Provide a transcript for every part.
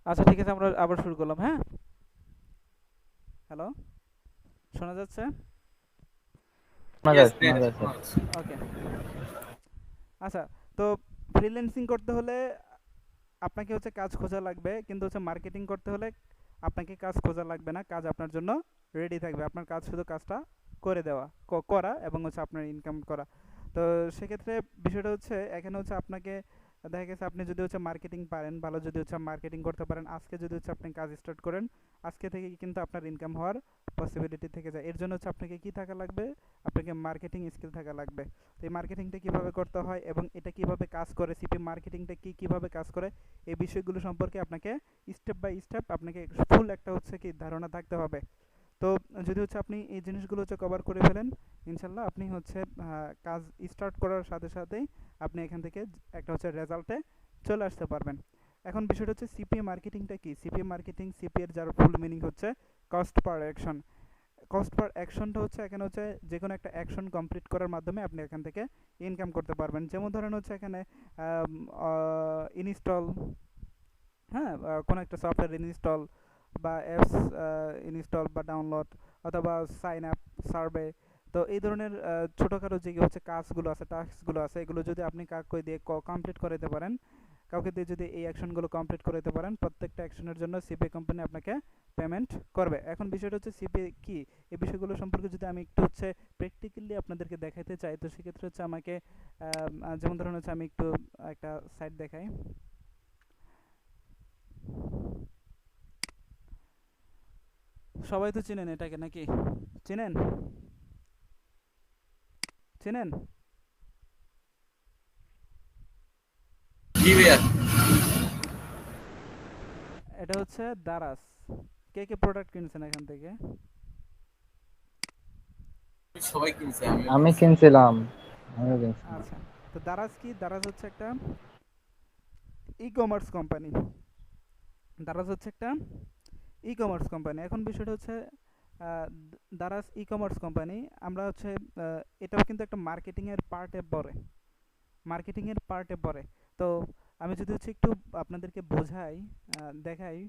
আচ্ছা ঠিক আছে, আমরা আবার শুরু করলাম। হ্যাঁ, হ্যালো, শোনা যাচ্ছে? শোনা Yes, যায়, শোনা yes, যায় স্যার। Max. ওকে। আচ্ছা, তো ফ্রিল্যান্সিং করতে হলে আপনাকে হচ্ছে কাজ খোঁজা লাগবে, কিন্তু হচ্ছে মার্কেটিং করতে হলে আপনাকে কাজ খোঁজা লাগবে না, কাজ আপনার জন্য রেডি থাকবে। আপনার কাজ শুধু কাজটা করে দেওয়া, করা এবং হচ্ছে আপনার ইনকাম করা। তো সেক্ষেত্রে বিষয়টা হচ্ছে এখানে হচ্ছে আপনাকে দেখা গেছে আপনি যদি হচ্ছে মার্কেটিং পারেন ভালো, যদি হচ্ছে মার্কেটিং করতে পারেন, আজকে যদি হচ্ছে আপনি কাজ স্টার্ট করেন, আজকে থেকে কিন্তু আপনার ইনকাম হওয়ার পসিবিলিটি থেকে যায়। এর জন্য হচ্ছে আপনাকে কি থাকা লাগবে? আপনাকে মার্কেটিং স্কিল থাকা লাগবে। তো এই মার্কেটিংটা কীভাবে করতে হয় এবং এটা কিভাবে কাজ করে, সিপি মার্কেটিংটা কীভাবে কাজ করে, এই বিষয়গুলো সম্পর্কে আপনাকে স্টেপ বাই স্টেপ আপনাকে ফুল একটা হচ্ছে কি ধারণা থাকতে হবে। তো যদি হচ্ছে আপনি এই জিনিসগুলো হচ্ছে কভার করে ফেলেন, ইনশাল্লাহ আপনি হচ্ছে কাজ স্টার্ট করার সাথে সাথেই আপনি এখান থেকে একটা হচ্ছে রেজাল্টে চলে আসতে পারবেন। এখন বিষয়টা হচ্ছে সিপিএ মার্কেটিংটা কি? সিপিএ মার্কেটিং, সিপিএ এর যার ফুল মিনিং হচ্ছে cost per action. Cost per অ্যাকশনটা হচ্ছে এখানে হচ্ছে যে কোনো একটা অ্যাকশন কমপ্লিট করার মাধ্যমে আপনি এখান থেকে ইনকাম করতে পারবেন। যেমন ধরেন হচ্ছে এখানে ইনস্টল, হ্যাঁ, কোনো একটা সফটওয়্যার ইনস্টল বা অ্যাপস ইনস্টল বা ডাউনলোড, অথবা সাইন আপ, সার্ভে। তো এই ধরনের ছোটোখাটো যে হচ্ছে কাজগুলো আছে, টাস্কগুলো আছে, এগুলো যদি আপনি কাউকে দিয়ে কমপ্লিট করাতে পারেন, কাউকে দিয়ে যদি এই অ্যাকশনগুলো কমপ্লিট করাতে পারেন, প্রত্যেকটা অ্যাকশনের জন্য সিপিএ কোম্পানি আপনাকে পেমেন্ট করবে। এখন বিষয়টা হচ্ছে সিপিএ কি, এই বিষয়গুলো সম্পর্কে যদি আমি একটু হচ্ছে প্র্যাকটিক্যালি আপনাদেরকে দেখাতে চাই, তো সেক্ষেত্রে হচ্ছে আমাকে যেমন ধরুন হচ্ছে আমি একটু একটা সাইট দেখাই। সবাই তো চেনেন এটাকে নাকি? চেনেন? চেনেন? জি ভাইয়া, এটা হচ্ছে দারাস। কে কে প্রোডাক্ট কিনছেন এখান থেকে? সবাই কিনছে, আমিও আমি কিনছি। কিনছিলাম, আমিও কিনছিলাম। আচ্ছা, তো দারাজ কি? দারাজ হচ্ছে একটা ই কমার্স কোম্পানি। দারাজ হচ্ছে একটা ই কমার্স কোম্পানি। এখন বিষয়টা হচ্ছে দারাজ ই কমার্স কোম্পানি, আমরা হচ্ছে এটাও কিন্তু একটা মার্কেটিংয়ের পার্টে পড়ে, মার্কেটিংয়ের পার্টে পড়ে। তো আমি যদি হচ্ছে একটু আপনাদেরকে বোঝাই, দেখাই,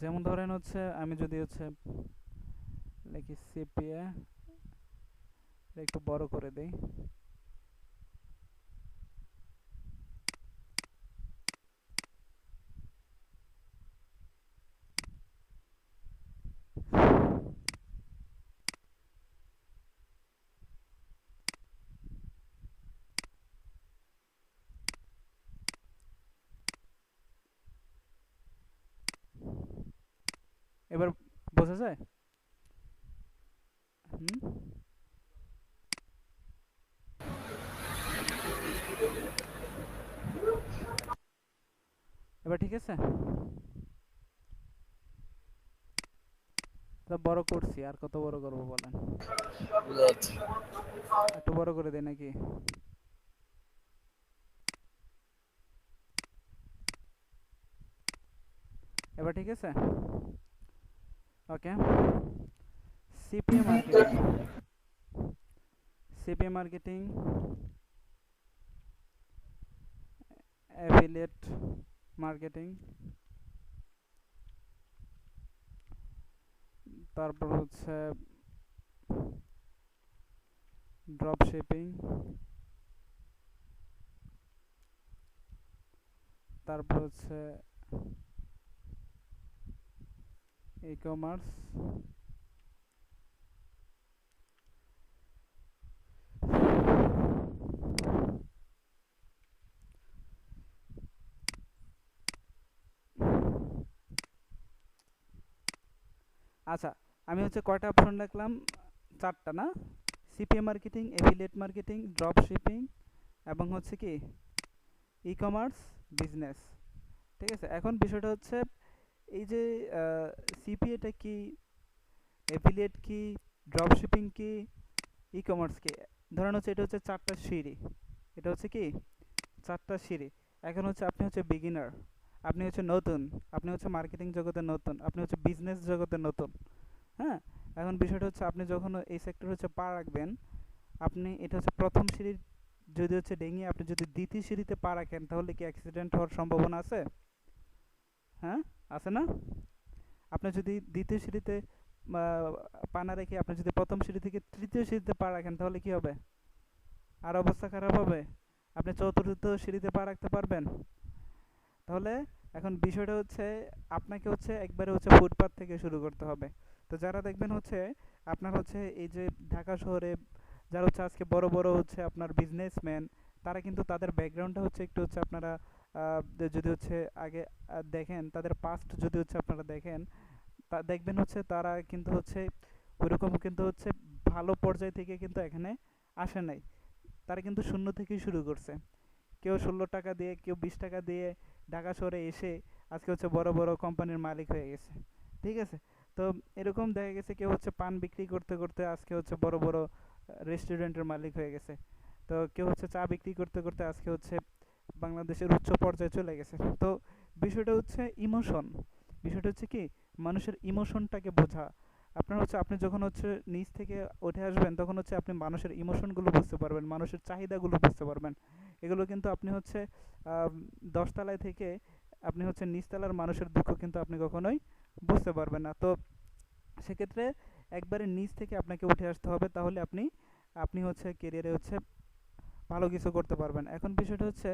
যেমন ধরেন হচ্ছে আমি যদি হচ্ছে লিখি সিপিএ, একটু বড় করে দেই। এবার বোঝা যায়? হুম, এবার ঠিক আছে? তো বড় করছি, আর কত বড় করবো বলেন? বুঝা যাচ্ছে। একটু বড় করে দেই নাকি? এবার ঠিক আছে? Okay. CPA marketing, CPA marketing, affiliate marketing, তারপর হচ্ছে ড্রপ শিপিং, তারপর হচ্ছে ই কমার্স। আচ্ছা, আমি হচ্ছে কয়টা অপশন রাখলাম? চারটা না? CPA marketing, affiliate marketing, drop shipping, এবং হচ্ছে কি ই কমার্স বিজনেস। ঠিক আছে, এখন বিষয়টা হচ্ছে এই যে সিপিএটা কি, অ্যাফিলিয়েট কি, ড্রপ শিপিং কি, ই কমার্স কি, ধরেন হচ্ছে এটা হচ্ছে চারটা সিঁড়ি। এটা হচ্ছে কি চারটা সিঁড়ি। এখন হচ্ছে আপনি হচ্ছে বিগিনার, আপনি হচ্ছে নতুন, আপনি হচ্ছে মার্কেটিং জগতে নতুন, আপনি হচ্ছে বিজনেস জগতে নতুন। হ্যাঁ, এখন বিষয়টা হচ্ছে আপনি যখন এই সেক্টর হচ্ছে পা রাখবেন, আপনি এটা হচ্ছে প্রথম সিঁড়ির যদি হচ্ছে ডিঙিয়ে আপনি যদি দ্বিতীয় সিঁড়িতে পা রাখেন তাহলে কি অ্যাক্সিডেন্ট হওয়ার সম্ভাবনা আছে? হ্যাঁ, আছে না? আপনি যদি দ্বিতীয় সিঁড়িতে পা না রেখে আপনি যদি প্রথম সিঁড়ি থেকে তৃতীয় সিঁড়িতে পা রাখেন তাহলে কি হবে? আর অবস্থা খারাপ হবে। আপনি চতুর্থ সিঁড়িতে পা রাখতে পারবেন? তাহলে এখন বিষয়টা হচ্ছে আপনাকে হচ্ছে একবারে হচ্ছে ফুটপাত থেকে শুরু করতে হবে। তো যারা দেখবেন হচ্ছে আপনার হচ্ছে এই যে ঢাকা শহরে যারা হচ্ছে আজকে বড় বড় হচ্ছে আপনার বিজনেসম্যান, তারা কিন্তু তাদের ব্যাকগ্রাউন্ডটা হচ্ছে একটু হচ্ছে আপনারা যদি হচ্ছে আগে দেখেন তাদের পাস্ট যদি হচ্ছে আপনারা দেখেন, তা দেখবেন হচ্ছে তারা কিন্তু হচ্ছে ওইরকম কিন্তু হচ্ছে ভালো পর্যায় থেকে কিন্তু এখানে আসে নাই। তারা কিন্তু শূন্য থেকেই শুরু করছে। কেউ ১৬ টাকা দিয়ে, কেউ ২০ টাকা দিয়ে ঢাকা শহরে এসে আজকে হচ্ছে বড় বড় কোম্পানির মালিক হয়ে গেছে। ঠিক আছে? তো এরকম দেখা গেছে কেউ হচ্ছে পান বিক্রি করতে করতে আজকে হচ্ছে বড় বড় রেস্টুরেন্টের মালিক হয়ে গেছে। তো কেউ হচ্ছে চা বিক্রি করতে করতে আজকে হচ্ছে বাংলাদেশের উচ্চ পর্যায়ে চলে গেছে। তো বিষয়টা হচ্ছে ইমোশন। বিষয়টা হচ্ছে কি মানুষের ইমোশনটাকে বোঝা। আপনার হচ্ছে আপনি যখন হচ্ছে নিচ থেকে উঠে আসবেন তখন হচ্ছে আপনি মানুষের ইমোশনগুলো বুঝতে পারবেন, মানুষের চাহিদাগুলো বুঝতে পারবেন। এগুলো কিন্তু আপনি হচ্ছে ১০ তলায় থেকে আপনি হচ্ছে নিচতলার মানুষের দুঃখ কিন্তু আপনি কখনোই বুঝতে পারবেন না। তো সেক্ষেত্রে একবারে নিচ থেকে আপনাকে উঠে আসতে হবে, তাহলে আপনি আপনি হচ্ছে কেরিয়ারে হচ্ছে ভালো কিছু করতে পারবেন। এখন বিষয়টা হচ্ছে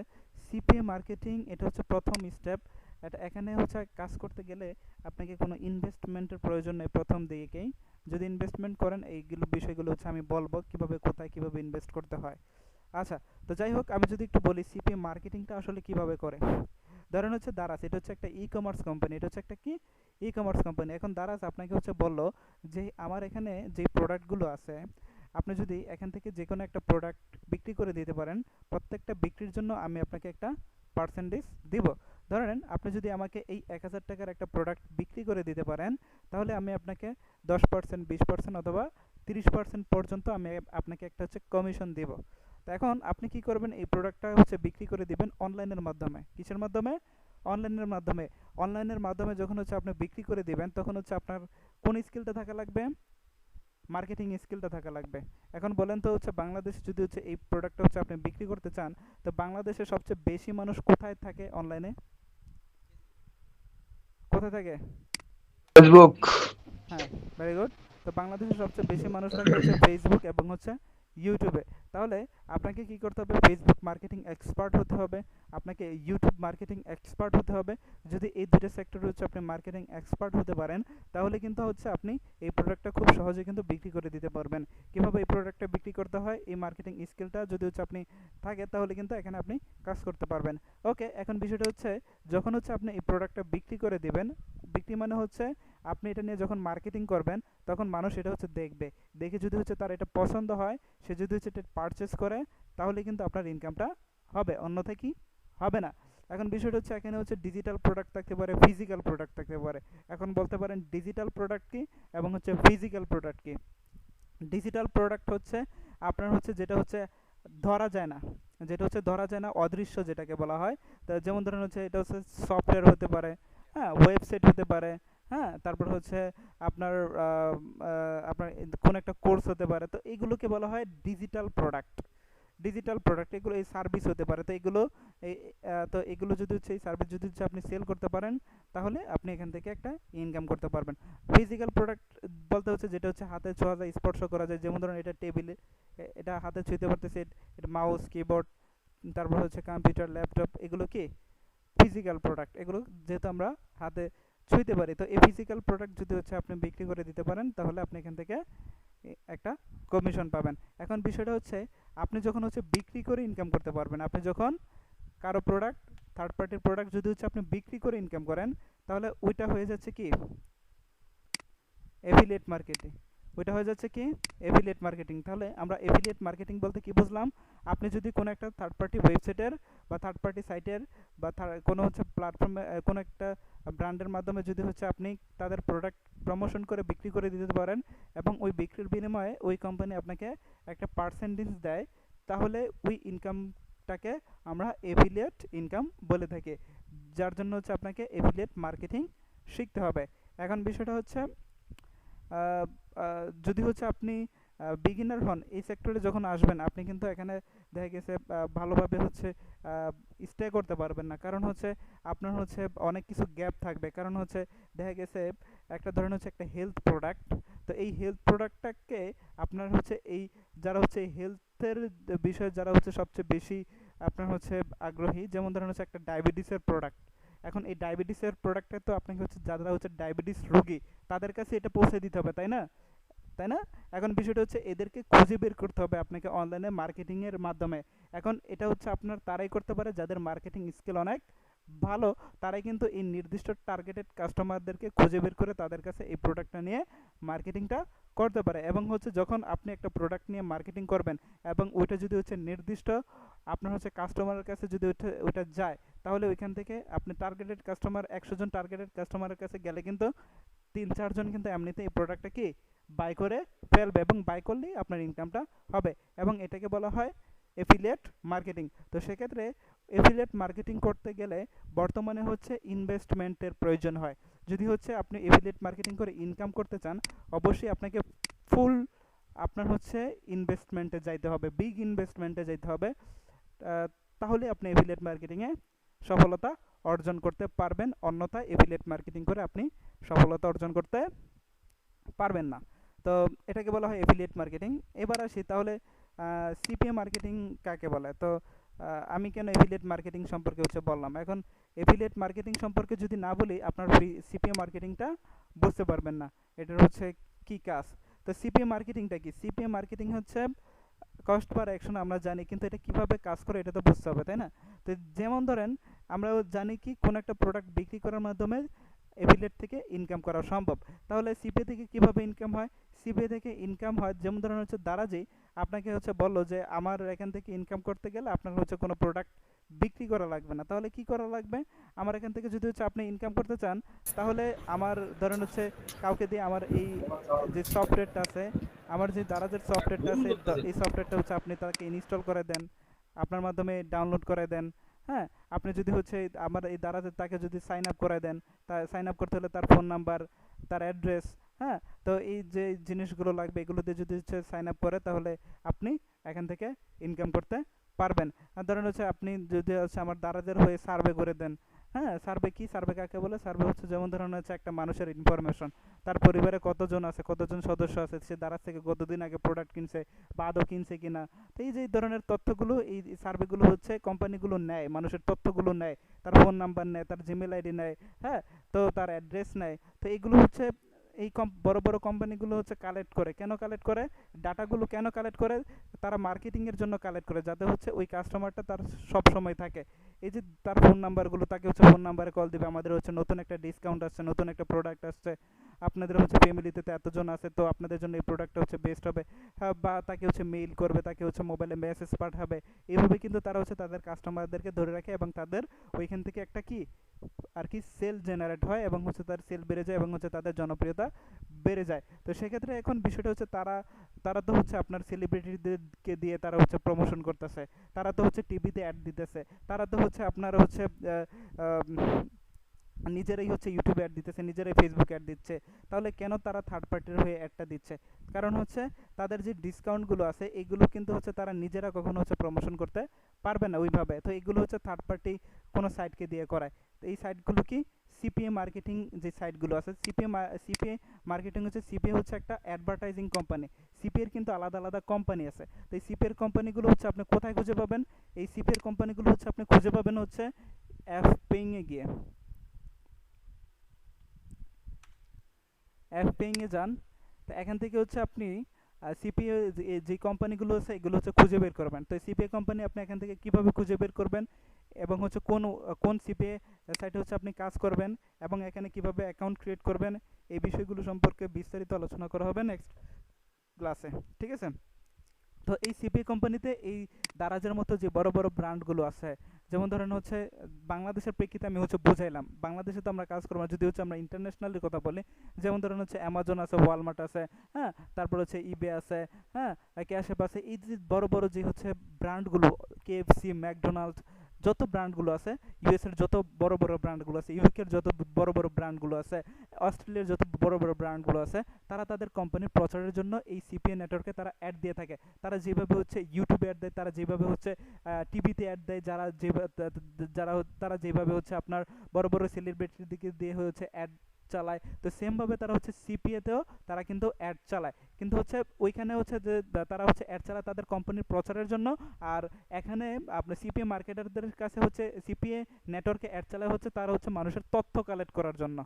সিপিএ মার্কেটিং, এটা হচ্ছে প্রথম স্টেপ। এটা এখানে হচ্ছে কাজ করতে গেলে আপনাকে কোনো ইনভেস্টমেন্টের প্রয়োজন নেই প্রথম দিকেই। যদি ইনভেস্টমেন্ট করেন এইগুলো বিষয়গুলো হচ্ছে আমি বলবো কিভাবে কোথায় কিভাবে ইনভেস্ট করতে হয়। আচ্ছা, তো যাই হোক আমি যদি একটু বলি সিপিএ মার্কেটিংটা আসলে কিভাবে করে। ধরেন হচ্ছে দারাজ, এটা হচ্ছে একটা ই কমার্স কোম্পানি, এটা হচ্ছে একটা কি ই কমার্স কোম্পানি। এখন দারাজ আপনাকে হচ্ছে বললো যে আমার এখানে যে প্রোডাক্টগুলো আছে আপনি যদি এখান থেকে যে কোনো একটা প্রোডাক্ট বিক্রি করে দিতে পারেন, প্রত্যেকটা বিক্রির জন্য আমি আপনাকে একটা পার্সেন্টেজ দিব। ধরেন আপনি যদি আমাকে এই ১,০০০ টাকার একটা প্রোডাক্ট বিক্রি করে দিতে পারেন তাহলে আমি আপনাকে ১০%, ২০% অথবা ৩০% পর্যন্ত আমি আপনাকে একটা হচ্ছে কমিশন দিব। তো এখন আপনি কি করবেন, এই প্রোডাক্টটা হচ্ছে বিক্রি করে দিবেন অনলাইনের মাধ্যমে। কিসের মাধ্যমে? অনলাইনের মাধ্যমে। অনলাইনের মাধ্যমে যখন হচ্ছে আপনি বিক্রি করে দিবেন তখন হচ্ছে আপনার কোন স্কিলটা থাকা লাগবে? মার্কেটিং স্কিলটা থাকা লাগবে। এখন বলেন তো হচ্ছে বাংলাদেশে যদি হচ্ছে এই প্রোডাক্টটা হচ্ছে আপনি বিক্রি করতে চান, তো বাংলাদেশে সবচেয়ে বেশি মানুষ কোথায় থাকে অনলাইনে? কোথায় থাকে? ফেসবুক। হ্যাঁ, ভেরি গুড। তো বাংলাদেশের সবচেয়ে বেশি মানুষ থাকে হচ্ছে ফেসবুক এবং হচ্ছে ইউটিউবে। তাহলে আপনাকে কি করতে হবে? ফেসবুক মার্কেটিং এক্সপার্ট হতে হবে, আপনাকে ইউটিউব মার্কেটিং এক্সপার্ট হতে হবে। যদি এই দুটো সেক্টরে হচ্ছে আপনি মার্কেটিং এক্সপার্ট হতে পারেন তাহলে কিন্তু হচ্ছে আপনি এই প্রোডাক্টটা খুব সহজে কিন্তু বিক্রি করে দিতে পারবেন। কিভাবে এই প্রোডাক্টটা বিক্রি করতে হয়, এই মার্কেটিং স্কিলটা যদি হচ্ছে আপনি থাকে তাহলে কিন্তু এখানে আপনি কাজ করতে পারবেন। ওকে, এখন বিষয়টা হচ্ছে যখন হচ্ছে আপনি এই প্রোডাক্টটা বিক্রি করে দিবেন, বিক্রি মানে হচ্ছে আপনি এটা নিয়ে যখন মার্কেটিং করবেন তখন মানুষ এটা হচ্ছে দেখবে, দেখে যদি হচ্ছে তার এটা পছন্দ হয়, সে যদি হচ্ছে এটা পারচেস করে তাহলে কিন্তু আপনার ইনকামটা হবে, অন্যথায় কি হবে না। এখন বিষয়টা হচ্ছে এখানে হচ্ছে ডিজিটাল প্রোডাক্ট থাকতে পারে, ফিজিক্যাল প্রোডাক্ট থাকতে পারে। এখন বলতে পারেন ডিজিটাল প্রোডাক্ট কি এবং হচ্ছে ফিজিক্যাল প্রোডাক্ট কি। ডিজিটাল প্রোডাক্ট হচ্ছে আপনার হচ্ছে যেটা হচ্ছে ধরা যায় না, যেটা হচ্ছে ধরা যায় না, অদৃশ্য যেটাকে বলা হয়। তা যেমন ধরেন হচ্ছে এটা হচ্ছে সফটওয়্যার হতে পারে, হ্যাঁ, ওয়েবসাইট হতে পারে, হ্যাঁ, তারপর হচ্ছে আপনার আপনার কোন একটা কোর্স হতে পারে। তো এইগুলোকে বলা হয় ডিজিটাল প্রোডাক্ট। ডিজিটাল প্রোডাক্ট এগুলো এই সার্ভিস হতে পারে। তো এগুলো এই তো এগুলো যদি হচ্ছে এই সার্ভিস যদি হচ্ছে আপনি সেল করতে পারেন তাহলে আপনি এখান থেকে একটা ইনকাম করতে পারবেন। ফিজিক্যাল প্রোডাক্ট বলতে হচ্ছে যেটা হচ্ছে হাতে ছোঁয়া যায়, স্পর্শ করা যায়। যেমন ধরুন এটা টেবিলে, এটা হাতে ছুঁতে পারতেছে, এটা মাউস, কিবোর্ড, তারপর হচ্ছে কম্পিউটার, ল্যাপটপ, এগুলো কি ফিজিক্যাল প্রোডাক্ট। এগুলো যেহেতু আমরা হাতে ছুঁতে পারি, তো এই ফিজিক্যাল প্রোডাক্ট যদি হচ্ছে আপনি বিক্রি করে দিতে পারেন তাহলে আপনি এখান থেকে একটা কমিশন পাবেন। এখন বিষয়টা হচ্ছে আপনি যখন হচ্ছে বিক্রি করে ইনকাম করতে পারবেন, আপনি যখন কারো প্রোডাক্ট, থার্ড পার্টির প্রোডাক্ট যদি হচ্ছে আপনি বিক্রি করে ইনকাম করেন তাহলে ওইটা হয়ে যাচ্ছে কি এফিলিয়েট মার্কেটিং। ওইটা হয়ে যাচ্ছে কি এফিলিয়েট মার্কেটিং। তাহলে আমরা এফিলিয়েট মার্কেটিং বলতে কি বুঝলাম? আপনি যদি কোনো একটা থার্ড পার্টি ওয়েবসাইটের বা থার্ড পার্টি সাইটের বা কোনো হচ্ছে প্ল্যাটফর্মে কোনো একটা ব্র্যান্ডের মাধ্যমে যদি হচ্ছে আপনি তাদের প্রোডাক্ট প্রমোশন করে বিক্রি করে দিতে পারেন এবং ওই বিক্রির বিনিময়ে ওই কোম্পানি আপনাকে একটা পার্সেন্টেজ দেয়, তাহলে ওই ইনকামটাকে আমরা এফিলিয়েট ইনকাম বলে থাকি, যার জন্য হচ্ছে আপনাকে এফিলিয়েট মার্কেটিং শিখতে হবে। এখন বিষয়টা হচ্ছে যদি হচ্ছে আপনি বিগিনার হন, এই সেক্টরে যখন আসবেন আপনি কিন্তু এখানে দেখা গেছে ভালোভাবে হচ্ছে স্টে করতে পারবেন না। কারণ হচ্ছে আপনার হচ্ছে অনেক কিছু গ্যাপ থাকবে। কারণ হচ্ছে দেখা গেছে একটা ধরেন হচ্ছে একটা হেলথ প্রোডাক্ট, তো এই হেলথ প্রোডাক্টটাকে আপনার হচ্ছে এই যারা হচ্ছে এই হেলথের বিষয়ে যারা হচ্ছে সবচেয়ে বেশি আপনার হচ্ছে আগ্রহী, যেমন ধরেন হচ্ছে একটা ডায়াবেটিসের প্রোডাক্ট। এখন এই ডায়াবেটিসের প্রোডাক্টটা তো আপনাকে হচ্ছে যারা হচ্ছে ডায়াবেটিস রোগী তাদের কাছে এটা পৌঁছে দিতে হবে, তাই না? তাই না? এখন বিষয়টা হচ্ছে এদেরকে খুঁজে বের করতে হবে আপনাকে অনলাইনে মার্কেটিংয়ের মাধ্যমে। এখন এটা হচ্ছে আপনার তারাই করতে পারে যাদের মার্কেটিং স্কিল অনেক ভালো। তারাই কিন্তু এই নির্দিষ্ট টার্গেটেড কাস্টমারদেরকে খুঁজে বের করে তাদের কাছে এই প্রোডাক্টটা নিয়ে মার্কেটিংটা করতে পারে। এবং হচ্ছে যখন আপনি একটা প্রোডাক্ট নিয়ে মার্কেটিং করবেন এবং ওইটা যদি হচ্ছে নির্দিষ্ট আপনার হচ্ছে কাস্টমারের কাছে যদি ওইটা যায়, তাহলে ওইখান থেকে আপনি টার্গেটেড কাস্টমার 100 জন টার্গেটেড কাস্টমারের কাছে গেলে কিন্তু 3-4 জন কিন্তু এমনিতে এই প্রোডাক্টটা কি বাই করে ফেলবে, এবং বাই করলেই আপনার ইনকামটা হবে। এবং এটাকে বলা হয় এফিলিয়েট মার্কেটিং। তো সেক্ষেত্রে এফিলিয়েট মার্কেটিং করতে গেলে বর্তমানে হচ্ছে ইনভেস্টমেন্টের প্রয়োজন হয়। যদি হচ্ছে আপনি এফিলিয়েট মার্কেটিং করে ইনকাম করতে চান, অবশ্যই আপনাকে ফুল আপনার হচ্ছে ইনভেস্টমেন্টে যাইতে হবে, বিগ ইনভেস্টমেন্টে যাইতে হবে। তাহলে আপনি এফিলিয়েট মার্কেটিংয়ে সফলতা অর্জন করতে পারবেন, অন্যথায় এফিলিয়েট মার্কেটিং করে আপনি সফলতা অর্জন করতে পারবেন না। তো এটাকে বলা হয় এফিলিয়েট মার্কেটিং। এবার আসি তাহলে সিপিএ মার্কেটিং কাকে বলে। তো আমি কেন এফিলিয়েট মার্কেটিং সম্পর্কে হচ্ছে বললাম। এখন এফিলিয়েট মার্কেটিং সম্পর্কে যদি না বলি আপনার সিপিএ মার্কেটিংটা বুঝতে পারবেন না এটার হচ্ছে কি কাজ। তো সিপিএ মার্কেটিংটা কি? সিপিএ মার্কেটিং হচ্ছে কস্ট পার অ্যাকশন আমরা জানি, কিন্তু এটা কিভাবে কাজ করে এটা তো বুঝতে হবে, তাই না? তো যেমন ধরেন আমরা জানি কি কোন একটা প্রোডাক্ট বিক্রি করার মাধ্যমে এফিলিয়েট থেকে ইনকাম করা সম্ভব। তাহলে সিপিএ থেকে কিভাবে ইনকাম হয়? সিপিএ থেকে ইনকাম হয় যেমন ধরেন হচ্ছে দারাজি আপনাকে হচ্ছে বললো যে আমার এখান থেকে ইনকাম করতে গেলে আপনার হচ্ছে কোনো প্রোডাক্ট বিক্রি করা লাগবে না। তাহলে কি করা লাগবে? আমার এখান থেকে যদি হচ্ছে আপনি ইনকাম করতে চান, তাহলে আমার ধরেন হচ্ছে কাউকে দিয়ে আমার এই যে সফটওয়্যারটা আছে, আমার যে দারাজের সফটওয়্যারটা আছে, এই সফটওয়্যারটা হচ্ছে আপনি তাকে ইনস্টল করে দেন, আপনার মাধ্যমে ডাউনলোড করে দেন। হ্যাঁ, আপনি যদি হচ্ছে আমার এই দারাজের তাকে যদি সাইন আপ করে দেন, তা সাইন আপ করতে হলে তার ফোন নাম্বার, তার অ্যাড্রেস, হ্যাঁ, তো এই যে জিনিসগুলো লাগবে এগুলো দিয়ে যদি হচ্ছে সাইন আপ করে, তাহলে আপনি এখান থেকে ইনকাম করতে পারবেন। আর ধরেন হচ্ছে আপনি যদি হচ্ছে আমার দারাজের হয়ে সার্ভে করে দেন, হ্যাঁ, সার্ভে কি, সার্ভে কাকে বলে? সার্ভে হচ্ছে যেমন ধরেন হচ্ছে একটা মানুষের ইনফরমেশন, তার পরিবারে কতজন আছে, কতজন সদস্য আছে, সে দারাজ থেকে কতদিন আগে প্রোডাক্ট কিনছে বা আদৌ কিনছে কিনা। তো এই যে এই ধরনের তথ্যগুলো এই সার্ভেগুলো হচ্ছে কোম্পানিগুলো নেয়, মানুষের তথ্যগুলো নেয়, তার ফোন নাম্বার নেয়, তার জিমেল আইডি নেয়, হ্যাঁ, তো তার অ্যাড্রেস নেয়। তো এইগুলো হচ্ছে এই বড় বড় কোম্পানিগুলো হচ্ছে কালেক্ট করে। কেন কালেক্ট করে? ডাটাগুলো কেন কালেক্ট করে? তারা মার্কেটিংয়ের জন্য কালেক্ট করে, যাতে হচ্ছে ওই কাস্টমারটা তার সব সময় থাকে। এই যে তার ফোন নাম্বারগুলো, তাকে হচ্ছে ফোন নাম্বারে কল দিবে, আমাদের হচ্ছে নতুন একটা ডিসকাউন্ট আসছে, নতুন একটা প্রোডাক্ট আসছে, আপনাদের হচ্ছে ফ্যামিলিতে তো এতজন আছে, তো আপনাদের জন্য এই প্রোডাক্টটা হচ্ছে বেস্ট হবে। হ্যাঁ, বা তাকে হচ্ছে মেইল করবে, তাকে হচ্ছে মোবাইলে মেসেজ পাঠাবে। এইভাবে কিন্তু তারা হচ্ছে তাদের কাস্টমারদেরকে ধরে রাখে এবং তাদের ওইখান থেকে একটা কি আর কি সেল জেনারেট হয় এবং হচ্ছে তার সেল বেড়ে যায় এবং হচ্ছে তাদের জনপ্রিয়তা বেড়ে যায়। তো সেক্ষেত্রে এখন বিষয়টা হচ্ছে তারা তারা তো হচ্ছে আপনার সেলিব্রিটিদেরকে দিয়ে তারা হচ্ছে প্রমোশন করতেছে, তারা তো হচ্ছে টিভিতে অ্যাড দিতেছে, তারা তো হচ্ছে আপনার হচ্ছে নিজেরাই হচ্ছে ইউটিউবে অ্যাড দিতেছে, নিজেরাই ফেসবুকে অ্যাড দিচ্ছে। তাহলে কেন তারা থার্ড পার্টির হয়ে অ্যাডটা দিচ্ছে? কারণ হচ্ছে তাদের যে ডিসকাউন্টগুলো আছে এগুলো কিন্তু হচ্ছে তারা নিজেরা কখনো হচ্ছে প্রমোশন করতে পারবে না ওইভাবে। তো এগুলো হচ্ছে থার্ড পার্টি কোনো সাইটকে দিয়ে করায়। তো এই সাইটগুলো কি? সিপিএ মার্কেটিং যে সাইটগুলো আছে, সিপিএ মার্কেটিং হচ্ছে, সিপিএ হচ্ছে একটা অ্যাডভার্টাইজিং কোম্পানি। সিপিএর কিন্তু আলাদা আলাদা কোম্পানি আছে। তো এই সিপিএর কোম্পানিগুলো হচ্ছে আপনি কোথায় খুঁজে পাবেন? এই সিপিএর কোম্পানিগুলো হচ্ছে আপনি খুঁজে পাবেন হচ্ছে অ্যাপপেইংয়ে গিয়ে। অ্যাপপেইংয়ে যান, তো এখান থেকে হচ্ছে আপনি সিপিএ যে কোম্পানিগুলো আছে এগুলো হচ্ছে খুঁজে বের করবেন। তো সিপিএ কোম্পানি আপনি এখান থেকে কিভাবে খুঁজে বের করবেন এবং হচ্ছে কোন সিপিএ সাইটে হচ্ছে আপনি কাজ করবেন এবং এখানে কিভাবে অ্যাকাউন্ট ক্রিয়েট করবেন, এই বিষয়গুলো সম্পর্কে বিস্তারিত আলোচনা করা হবে নেক্সট ক্লাসে, ঠিক আছে? তো এই সিপিএ কোম্পানিতে এই দারাজের মতো যে বড় বড় ব্র্যান্ডগুলো আছে, যেমন ধরেন হচ্ছে বাংলাদেশের প্রেক্ষিতে আমি হচ্ছে বুঝাইলাম, বাংলাদেশে তো আমরা কাজ করবো না, যদি হচ্ছে আমরা ইন্টারন্যাশনালি কথা বলি, যেমন ধরেন হচ্ছে অ্যামাজন আছে, ওয়ালমার্ট আছে, হ্যাঁ, তারপর হচ্ছে ইবে আছে, হ্যাঁ, ক্যাশঅ্যাপ আছে, এই যে বড় বড় যে হচ্ছে ব্র্যান্ডগুলো, কেএফসি, ম্যাকডোনাল্ড, যত ব্র্যান্ডগুলো আছে, ইউএসের যত বড় বড় ব্র্যান্ডগুলো আছে, ইউকের যত বড় বড় ব্র্যান্ডগুলো আছে, অস্ট্রেলিয়ার যত বড় বড় ব্র্যান্ডগুলো আছে, তারা তাদের কোম্পানির প্রচারের জন্য এই সিপিএ নেটওয়ার্কে তারা অ্যাড দিয়ে থাকে। তারা যেভাবে হচ্ছে ইউটিউবে অ্যাড দেয়, তারা যেভাবে হচ্ছে টিভিতে অ্যাড দেয়, তারা যেভাবে হচ্ছে আপনার বড় বড় সেলিব্রিটির দিকে দিয়ে হচ্ছে অ্যাড চালায়, তো সেমভাবে তারা হচ্ছে সিপিএতেও তারা কিন্তু অ্যাড চালায়। কিন্তু হচ্ছে ওইখানে হচ্ছে যে তারা হচ্ছে অ্যাড চালায় তাদের কোম্পানির প্রচারের জন্য, আর এখানে আপনার সিপিএ মার্কেটারদের কাছে হচ্ছে সিপিএ নেটওয়ার্কে অ্যাড চালায় হচ্ছে তারা হচ্ছে মানুষের তথ্য কালেক্ট করার জন্য।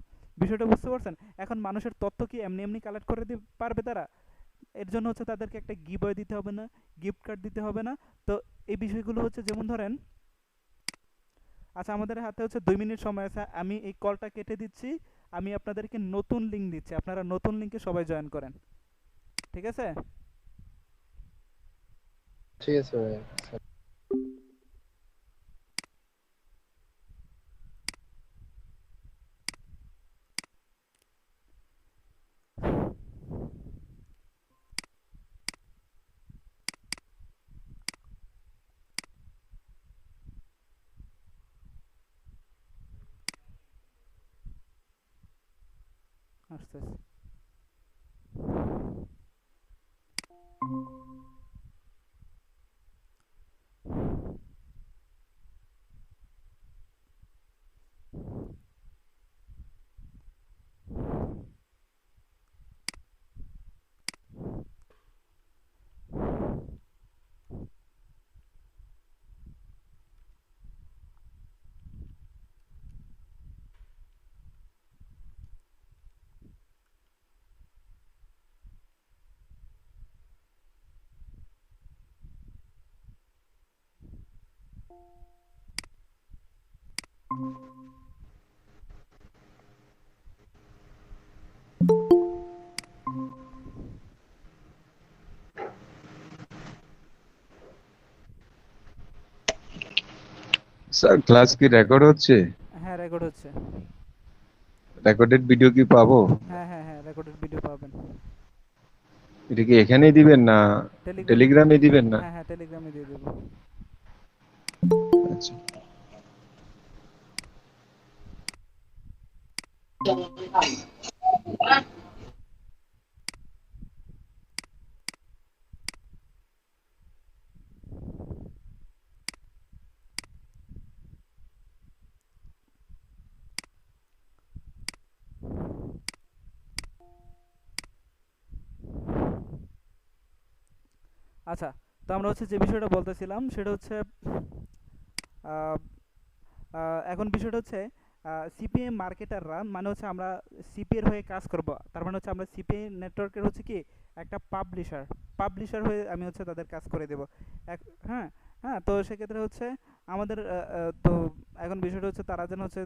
বিষয়টা বুঝতে পারছেন? এখন মানুষের তথ্য কি এমনি এমনি কালেক্ট করে পারবে তারা? এর জন্য হচ্ছে তাদেরকে একটা গিভওয়ে দিতে হবে না, গিফট কার্ড দিতে হবে না। তো এই বিষয়গুলো হচ্ছে, যেমন ধরেন, আচ্ছা আমাদের হাতে হচ্ছে 2 মিনিট সময় আছে, আমি এই কলটা কেটে দিচ্ছি, আমি আপনাদেরকে নতুন লিঙ্ক দিচ্ছি, আপনারা নতুন লিঙ্কে সবাই জয়েন করেন, ঠিক আছে? ঠিক আছে ভাই। আসতেছি। স্যার ক্লাস কি রেকর্ড হচ্ছে? হ্যাঁ, রেকর্ড হচ্ছে। রেকর্ডেড ভিডিও কি পাবো? হ্যাঁ হ্যাঁ হ্যাঁ, রেকর্ডেড ভিডিও পাবেন। এটা কি এখানেই দিবেন না টেলিগ্রামে টেলিগ্রামে দিবেন না? হ্যাঁ হ্যাঁ, টেলিগ্রামে দিয়ে দেবো। আচ্ছা। আচ্ছা, তো আমরা হচ্ছে যে বিষয়টা বলতেছিলাম সেটা হচ্ছে আহ, এখন বিষয়টা হচ্ছে সিপিএ মার্কেটাররা, মানে হচ্ছে আমরা সিপিএ এর হয়ে কাজ করব, তার মানে হচ্ছে আমরা সিপিএ নেটওয়ার্কের হচ্ছে কি একটা পাবলিশার হয়ে আমি হচ্ছে তাদের কাজ করে দেব। হ্যাঁ হ্যাঁ, তো সেক্ষেত্রে হচ্ছে আমাদের তো এখন বিষয়টা হচ্ছে তারা যেন হচ্ছে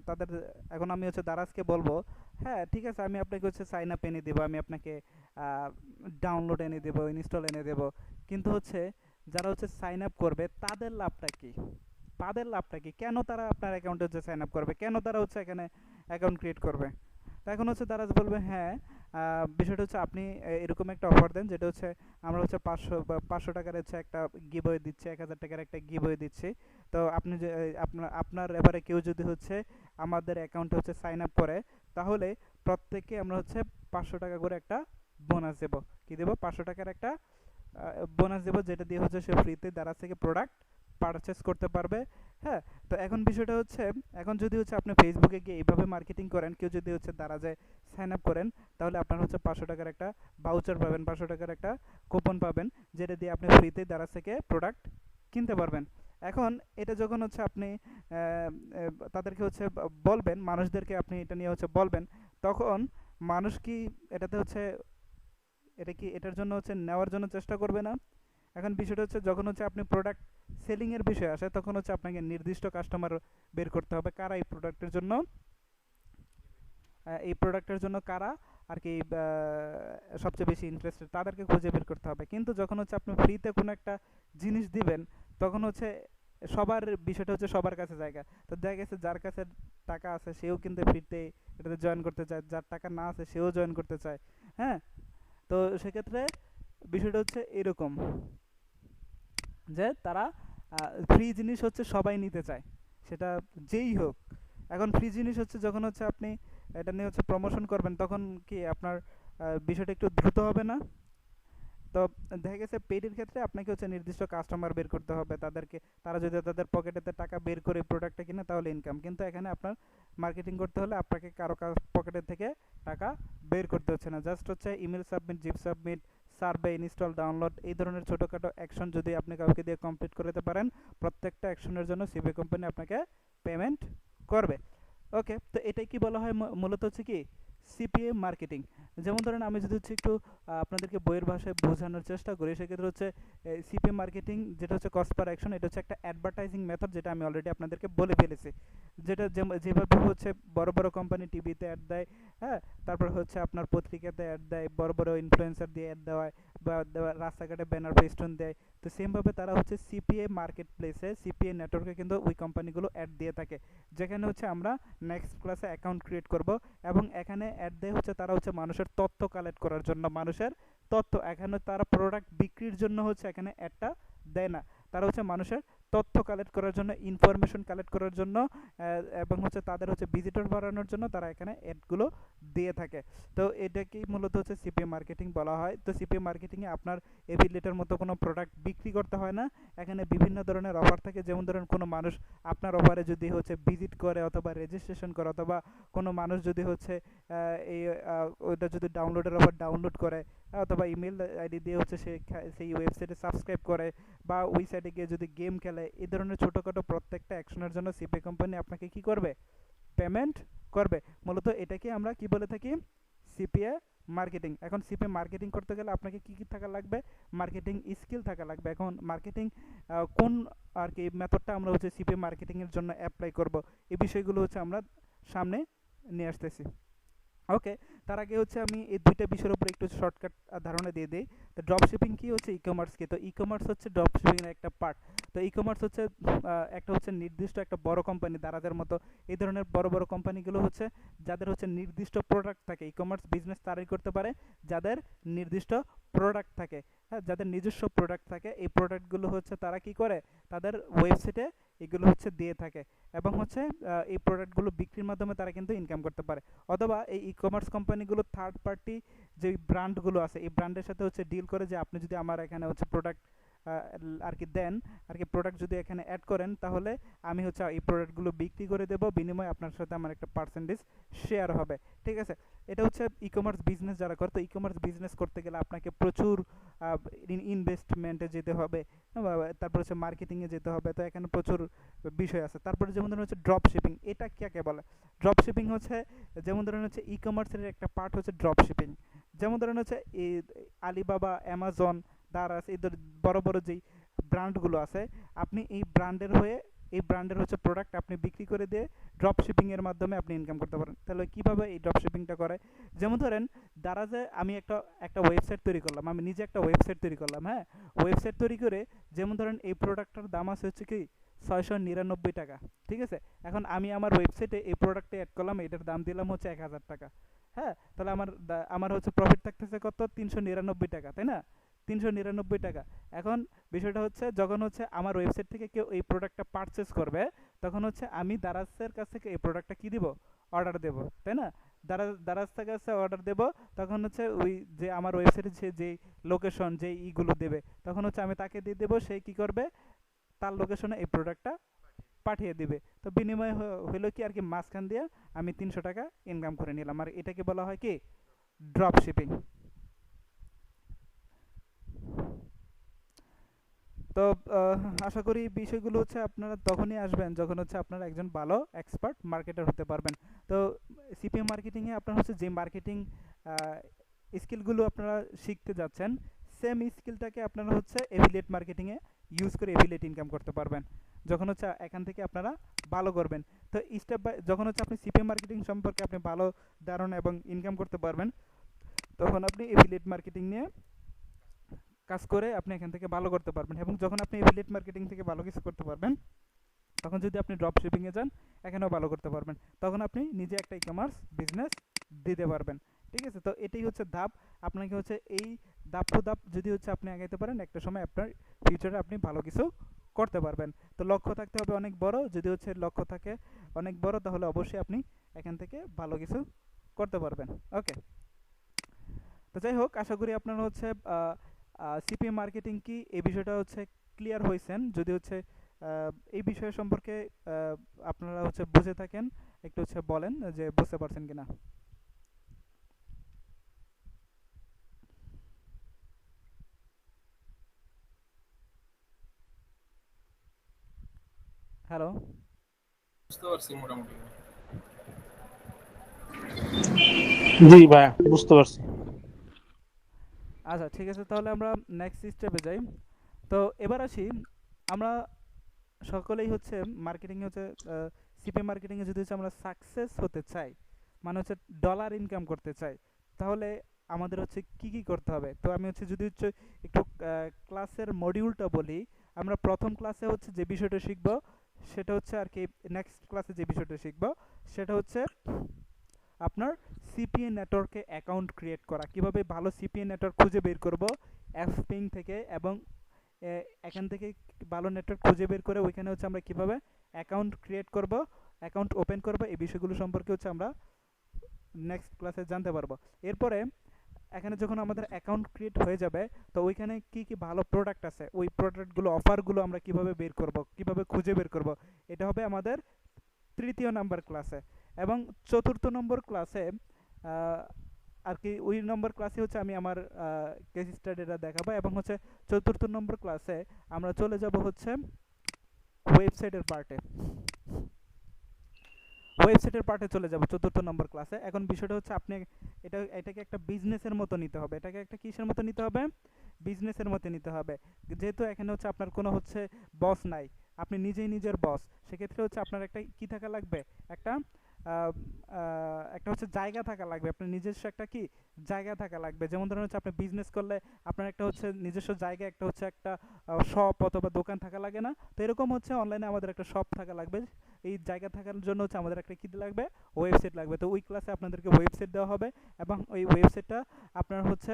তাদের, এখন আমি হচ্ছে দারাজকে বলবো, হ্যাঁ ঠিক আছে, আমি আপনাকে হচ্ছে সাইন আপ এনে দেবো, আমি আপনাকে ডাউনলোড এনে দেবো, ইনস্টল এনে দেবো, কিন্তু হচ্ছে যারা হচ্ছে সাইন আপ করবে তাদের লাভটা কি? কেন তারা আপনার অ্যাকাউন্টে হচ্ছে সাইন আপ করবে, কেন তারা হচ্ছে এখানে অ্যাকাউন্ট ক্রিয়েট করবে? তো এখন হচ্ছে তারা বলবে হ্যাঁ, বিষয়টা হচ্ছে আপনি এরকম একটা অফার দেন যেটা হচ্ছে আমরা হচ্ছে 500 টাকার হচ্ছে একটা গিভওয়ে দিচ্ছি, 1000 টাকার একটা গিভওয়ে দিচ্ছি। তো আপনি যে আপনার এবারে কেউ যদি হচ্ছে আমাদের অ্যাকাউন্টে হচ্ছে সাইন আপ করে, তাহলে প্রত্যেককে আমরা হচ্ছে 500 টাকা করে একটা বোনাস দেবো। কি দেবো? 500 টাকার একটা বোনাস দেবো, যেটা দিয়ে হচ্ছে সে ফ্রিতে দ্বারা থেকে প্রোডাক্ট পারচেস করতে পারবে। হ্যাঁ, তো এখন বিষয়টা হচ্ছে, এখন যদি হচ্ছে আপনি ফেসবুকে গিয়ে এইভাবে মার্কেটিং করেন, কেউ যদি হচ্ছে দারাজে সাইন আপ করেন, তাহলে আপনার হচ্ছে 500 টাকার একটা ভাউচার পাবেন, 500 টাকার একটা কুপন পাবেন, যেটা দিয়ে আপনি ফ্রিতে দারাজ থেকে প্রোডাক্ট কিনতে পারবেন। এখন এটা যখন হচ্ছে আপনি তাদেরকে হচ্ছে বলবেন, মানুষদেরকে আপনি এটা নিয়ে হচ্ছে বলবেন, তখন মানুষ কি এটাতে হচ্ছে, এটা কি এটার জন্য হচ্ছে নেওয়ার জন্য চেষ্টা করবে না? এখন বিষয়টা হচ্ছে যখন হচ্ছে আপনি প্রোডাক্ট সেলিং এর বিষয় আসে, তখন হচ্ছে আপনাকে নির্দিষ্ট কাস্টমার বের করতে হবে, কারা এই প্রোডাক্টের জন্য কারা আর কি সবচেয়ে বেশি ইন্টারেস্টেড, তাদেরকে খুঁজে বের করতে হবে। কিন্তু যখন হচ্ছে আপনি ফ্রিতে কোনো একটা জিনিস দিবেন, তখন হচ্ছে সবার বিষয়টা হচ্ছে সবার কাছে জায়গা, তো দেখা গেছে যার কাছে টাকা আছে সেও কিন্তু ফ্রিতে এটাতে জয়েন করতে চায়, যার টাকা না আছে সেও জয়েন করতে চায়। হ্যাঁ, তো সেক্ষেত্রে বিষয়টা হচ্ছে এরকম যে তারা ফ্রি জিনিস হচ্ছে সবাই নিতে চায়, সেটা যেই হোক। এখন ফ্রি জিনিস হচ্ছে যখন হচ্ছে আপনি এটা নিয়ে হচ্ছে প্রমোশন করবেন, তখন কি আপনার বিষয়টা একটু দ্রুত হবে না? তো দেখা গেছে পেইডের ক্ষেত্রে আপনাকে হচ্ছে নির্দিষ্ট কাস্টমার বের করতে হবে, তাদেরকে, তারা যদি তাদের পকেটেতে টাকা বের করে প্রোডাক্টটা কিনে তাহলে ইনকাম। কিন্তু এখানে আপনার মার্কেটিং করতে হলে আপনাকে কারো পকেটের থেকে টাকা বের করতে হচ্ছে না, জাস্ট হচ্ছে email submit, zip submit, survey, install, download, এই ধরনের ছোটোখাটো অ্যাকশন যদি আপনি কাউকে দিয়ে কমপ্লিট করতে পারেন, প্রত্যেকটা অ্যাকশনের জন্য সিভি কোম্পানি আপনাকে পেমেন্ট করবে। ওকে, তো এটাই কি বলা হয় মূলত হচ্ছে কি সিপিএ মার্কেটিং। যেমন ধরেন আমি যদি হচ্ছে একটু আপনাদেরকে বইয়ের ভাষায় বোঝানোর চেষ্টা করি, সেক্ষেত্রে হচ্ছে সিপিএ মার্কেটিং যেটা হচ্ছে কস্ট পার অ্যাকশন, এটা হচ্ছে একটা অ্যাডভার্টাইজিং মেথড, যেটা আমি অলরেডি আপনাদেরকে বলে ফেলেছি। যেটা যেভাবে হচ্ছে বড় বড় কোম্পানি টিভিতে অ্যাড দেয়, হ্যাঁ, তারপর হচ্ছে আপনার পত্রিকাতে অ্যাড দেয়, বড় বড় ইনফ্লুয়েন্সার দিয়ে অ্যাড দেওয়ায়, বা রাস্তাঘাটে ব্যানার ফেস্টুন দেয়, তো সেমভাবে তারা হচ্ছে সিপিএ মার্কেট প্লেসে, সিপিএ নেটওয়ার্কে কিন্তু ওই কোম্পানিগুলো অ্যাড দিয়ে থাকে, যেখানে হচ্ছে আমরা নেক্সট ক্লাসে অ্যাকাউন্ট ক্রিয়েট করব। এবং এখানে অ্যাড দেয় হচ্ছে তারা হচ্ছে মানুষের তথ্য কালেক্ট করার জন্য, মানুষের তথ্য, এখানে তারা প্রোডাক্ট বিক্রির জন্য হচ্ছে এখানে অ্যাডটা দেয় না, তারা হচ্ছে মানুষের তথ্য কালেক্ট করার জন্য, ইনফরমেশন কালেক্ট করার জন্য, এবং হচ্ছে তাদের হচ্ছে ভিজিটর বাড়ানোর জন্য তারা এখানে অ্যাডগুলো দিয়ে থাকে। তো এটাকেই মূলত হচ্ছে সিপিএ মার্কেটিং বলা হয়। তো সিপিএ মার্কেটিংয়ে আপনার এফিলিয়েটের মতো কোনো প্রোডাক্ট বিক্রি করতে হয় না, এখানে বিভিন্ন ধরনের অফার থাকে। যেমন ধরেন কোনো মানুষ আপনার অফারে যদি হচ্ছে ভিজিট করে অথবা রেজিস্ট্রেশন করে, অথবা কোনো মানুষ যদি হচ্ছে এই ওইটা যদি ডাউনলোডের অফার ডাউনলোড করে, অথবা ইমেল আইডি দিয়ে হচ্ছে সেই ওয়েবসাইটে সাবস্ক্রাইব করে, বা ওই সাইটে গিয়ে যদি গেম খেলে, এই ধরনের ছোটোখাটো প্রত্যেকটা অ্যাকশনের জন্য সিপিএ কোম্পানি আপনাকে কি করবে, পেমেন্ট করবে। মূলত এটাকে আমরা কি বলে থাকি, সিপিএ মার্কেটিং। এখন সিপিএ মার্কেটিং করতে গেলে আপনাকে কি কি থাকা লাগবে, মার্কেটিং স্কিল থাকা লাগবে। এখন মার্কেটিং কোন আর কি মেথডটা আমরা হচ্ছে সিপিএ মার্কেটিংয়ের জন্য অ্যাপ্লাই করব, এই বিষয়গুলো হচ্ছে আমরা সামনে নিয়ে আসতেছি। ওকে, তার আগে হচ্ছে আমি এই দুইটা বিষয়ের উপর একটু শর্টকাট ধারণা দিয়ে দিই। তো ড্রপ শিপিং কি, হচ্ছে ই কমার্স কি। তো ই কমার্স হচ্ছে ড্রপ শিপিংয়ের একটা পার্ট। তো ই কমার্স হচ্ছে একটা হচ্ছে নির্দিষ্ট একটা বড় কোম্পানি, দারাজের মতো এই ধরনের বড় বড় কোম্পানিগুলো হচ্ছে যাদের হচ্ছে নির্দিষ্ট প্রোডাক্ট থাকে। ই কমার্স বিজনেস তারাই করতে পারে যাদের নির্দিষ্ট প্রোডাক্ট থাকে, হ্যাঁ, যাদের নিজস্ব প্রোডাক্ট থাকে। এই প্রোডাক্টগুলো হচ্ছে তারা কি করে, তাদের ওয়েবসাইটে এগুলো হচ্ছে দিয়ে থাকে, এবং হচ্ছে এই প্রোডাক্টগুলো বিক্রির মাধ্যমে তারা কিন্তু ইনকাম করতে পারে। অথবা এই ই কমার্স কোম্পানিগুলো থার্ড পার্টি যে ব্র্যান্ডগুলো আছে, এই ব্র্যান্ডের সাথে হচ্ছে ডিল করে যে আপনি যদি আমার এখানে হচ্ছে প্রোডাক্ট আর কি দেন, আর কি প্রোডাক্ট যদি এখানে অ্যাড করেন, তাহলে আমি হচ্ছে এই প্রোডাক্টগুলো বিক্রি করে দেবো, বিনিময়ে আপনার সাথে আমার একটা পার্সেন্টেজ শেয়ার হবে। ঠিক আছে, এটা হচ্ছে ই কমার্স বিজনেস যারা করে। তো ই কমার্স বিজনেস করতে গেলে আপনাকে প্রচুর ইনভেস্টমেন্টে যেতে হবে, তারপর হচ্ছে মার্কেটিংয়ে যেতে হবে। তো এখানে প্রচুর বিষয় আছে। তারপরে যেমন ধরুন হচ্ছে ড্রপ শিপিং, এটা কাকে বলে? ড্রপ শিপিং হচ্ছে, যেমন ধরুন হচ্ছে ই কমার্সের একটা পার্ট হচ্ছে ড্রপ শিপিং। যেমন ধরুন হচ্ছে এই আলিবাবা, অ্যামাজন, দারাজ, এই বড় বড় যেই ব্র্যান্ডগুলো আছে, আপনি এই ব্র্যান্ডের হয়ে এই ব্র্যান্ডের হচ্ছে প্রোডাক্ট আপনি বিক্রি করে দিয়ে ড্রপ শিপিংয়ের মাধ্যমে আপনি ইনকাম করতে পারেন। তাহলে কীভাবে এই ড্রপ শিপিংটা করে? যেমন ধরেন দারাজে আমি একটা ওয়েবসাইট তৈরি করলাম, আমি নিজে একটা ওয়েবসাইট তৈরি করলাম, হ্যাঁ, ওয়েবসাইট তৈরি করে যেমন ধরেন এই প্রোডাক্টটার দাম আছে হচ্ছে কি 699 টাকা। ঠিক আছে, এখন আমি আমার ওয়েবসাইটে এই প্রোডাক্টে অ্যাড করলাম, এটার দাম দিলাম হচ্ছে 1000 টাকা। হ্যাঁ, তাহলে আমার হচ্ছে প্রফিট থাকতেছে কত, 399 টাকা, তাই না? 399 টাকা। এখন বিষয়টা হচ্ছে যখন হচ্ছে আমার ওয়েবসাইট থেকে কেউ এই প্রোডাক্টটা পারচেস করবে, তখন হচ্ছে আমি দারাজের কাছ থেকে এই প্রোডাক্টটা কি দিব, অর্ডার দেব, তাই না? দারাজ থেকে কাছে অর্ডার দেব, তখন হচ্ছে ওই যে আমার ওয়েবসাইটে যেই লোকেশন, যেই ইগুলো দেবে, তখন হচ্ছে আমি তাকে দিয়ে দেবো, সে কি করবে, তার লোকেশনে এই প্রোডাক্টটা পাঠিয়ে দিবে। তো বিনিময় হলো কি আর কি, মাঝখান দিয়ে আমি 300 টাকা ইনকাম করে নিলাম। আর এটাকে বলা হয় কি, ড্রপ শিপিং। তো আশা করি বিষয়গুলো হচ্ছে আপনারা তখনই আসবেন যখন হচ্ছে আপনারা একজন ভালো এক্সপার্ট মার্কেটার হতে পারবেন। তো সিপিএম মার্কেটিংয়ে আপনার হচ্ছে যে মার্কেটিং স্কিলগুলো আপনারা শিখতে যাচ্ছেন, সেম স্কিলটাকে আপনারা হচ্ছে এফিলিয়েট মার্কেটিংয়ে ইউজ করে এফিলিয়েট ইনকাম করতে পারবেন যখন হচ্ছে এখান থেকে আপনারা ভালো করবেন। তো স্টেপ বাই যখন হচ্ছে আপনি সিপিএম মার্কেটিং সম্পর্কে আপনি ভালো ধারণা এবং ইনকাম করতে পারবেন, তখন আপনি এফিলিয়েট মার্কেটিং নিয়ে কাজ করে আপনি এখান থেকে ভালো করতে পারবেন। এবং যখন আপনি এফিলিয়েট মার্কেটিং থেকে ভালো কিছু করতে পারবেন, তখন যদি আপনি ড্রপ শিপিংয়ে যান, এখানেও ভালো করতে পারবেন। তখন আপনি নিজে একটা ই কমার্স বিজনেস দিতে পারবেন। ঠিক আছে, তো এটাই হচ্ছে ধাপ। আপনাকে হচ্ছে এই ধাপ টু ধাপ যদি হচ্ছে আপনি আগাইতে পারেন, একটা সময় আপনার ফিউচারে আপনি ভালো কিছু করতে পারবেন। তো লক্ষ্য থাকতে হবে অনেক বড়, যদি হচ্ছে লক্ষ্য থাকে অনেক বড় তাহলে অবশ্যই আপনি এখান থেকে ভালো কিছু করতে পারবেন। ওকে, তো যাই হোক, আশা করি আপনারা হচ্ছে সিপিএম মার্কেটিং কি এই বিষয়টা হচ্ছে ক্লিয়ার হয়েছেন। যদি হচ্ছে এই বিষয় সম্পর্কে আপনারা হচ্ছে বুঝে থাকেন, একটু হচ্ছে বলেন যে বুঝতে পারছেন কিনা। হ্যালো, বুঝতে পারছি মোটামুটি। জি ভাইয়া, বুঝতে পারছি। আচ্ছা ঠিক আছে, তাহলে আমরা নেক্সট স্টেপে যাই। তো এবার আসি, আমরা সকলেই হচ্ছে মার্কেটিংয়ে হচ্ছে সিপিএম মার্কেটিংয়ে যদি হচ্ছে আমরা সাকসেস হতে চাই, মানে হচ্ছে ডলার ইনকাম করতে চাই, তাহলে আমাদের হচ্ছে কি কি করতে হবে। তো আমি হচ্ছে যদি হচ্ছে একটু ক্লাসের মডিউলটা বলি, আমরা প্রথম ক্লাসে হচ্ছে যে বিষয়টা শিখব সেটা হচ্ছে আর কি, নেক্সট ক্লাসে যে বিষয়টা শিখব সেটা হচ্ছে আপনার সিপিএ নেটওয়ার্কে অ্যাকাউন্ট ক্রিয়েট করা, কিভাবে ভালো সিপিএ নেটওয়ার্ক খুঁজে বের করব এফপিং থেকে, এবং এখান থেকে ভালো নেটওয়ার্ক খুঁজে বের করে ওইখানে হচ্ছে আমরা কিভাবে অ্যাকাউন্ট ক্রিয়েট করব, অ্যাকাউন্ট ওপেন করব, এই বিষয়গুলো সম্পর্কে হচ্ছে আমরা নেক্সট ক্লাসে জানতে পারবো। এরপরে এখানে যখন আমাদের অ্যাকাউন্ট ক্রিয়েট হয়ে যাবে, তো ওইখানে কি কি ভালো প্রোডাক্ট আছে, ওই প্রোডাক্টগুলো অফারগুলো আমরা কিভাবে বের করব, কিভাবে খুঁজে বের করব, এটা হবে আমাদের তৃতীয় নাম্বার ক্লাসে। এবং চতুর্থ নম্বর ক্লাসে আর কি, ওই নম্বর ক্লাসে হচ্ছে আমি আমার কেস স্টাডিটা দেখাবো, এবং হচ্ছে চতুর্থ নম্বর ক্লাসে আমরা চলে যাব হচ্ছে ওয়েবসাইটের পার্টে, ওয়েবসাইটের পার্টে চলে যাব চতুর্থ নম্বর ক্লাসে। এখন বিষয়টা হচ্ছে আপনি এটাকে একটা বিজনেসের মতো নিতে হবে, এটাকে একটা কিসের মতো নিতে হবে, বিজনেসের মতো নিতে হবে। যেহেতু এখানে হচ্ছে আপনার কোনো হচ্ছে বস নাই, আপনি নিজেই নিজের বস, সেক্ষেত্রে হচ্ছে আপনার একটা কি থাকা লাগবে, একটা একটা হচ্ছে জায়গা থাকা লাগবে, আপনার নিজস্ব একটা কি জায়গা থাকা লাগবে। যেমন ধরুন হচ্ছে আপনি বিজনেস করলে আপনার একটা হচ্ছে নিজস্ব জায়গা, একটা হচ্ছে একটা শপ অথবা দোকান থাকা লাগে না, তো এরকম হচ্ছে অনলাইনে আমাদের একটা শপ থাকা লাগবে। এই জায়গা থাকার জন্য হচ্ছে আমাদের একটা কী লাগবে, ওয়েবসাইট লাগবে। তো ওই ক্লাসে আপনাদেরকে ওয়েবসাইট দেওয়া হবে, এবং ওই ওয়েবসাইটটা আপনার হচ্ছে